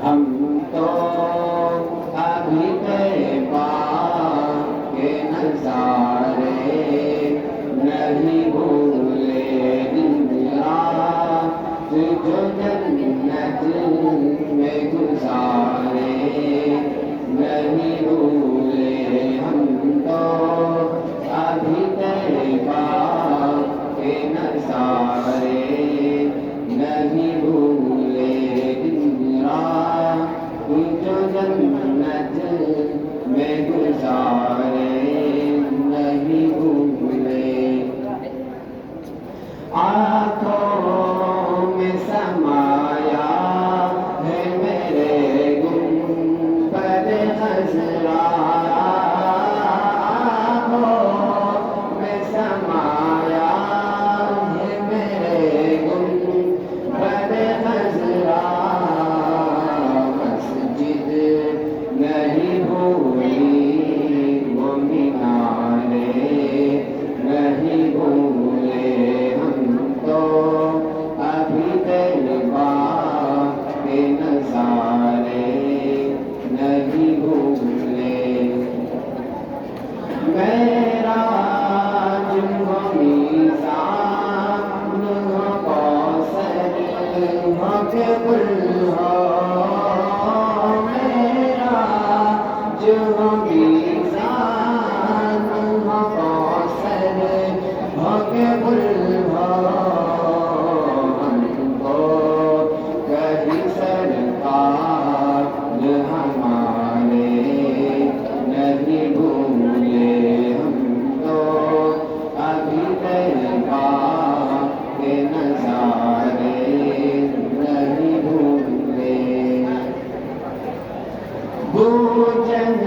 ہم تو ابھی طیبہ کے نظارے نہیں بھولے دن رات جو جنت میں گزارے نہیں بھولے ہم تو ابھی طیبہ کے نظارے نہیں بھولے دن رات جو جنت میں گزارے نہیں بھولے آنکھوں میں سمایا ہے میرے گنبد خضرا آنکھوں میں سمایا ہے میرے گنبد خضرا مسجد نہیں بھولی وہ مینارے نہیں بھولے ابھی طیبہ کے نظارے نہیں بھولے معراج ہو میزان ہو کوثر ہو کہ گل ہو معراج ہو میزان ہو کوثر ہو کہ گل ہو ہمارے نہیں بھولے ہم تو ابھی طیبہ کے نظارے نہیں بھولے گونجن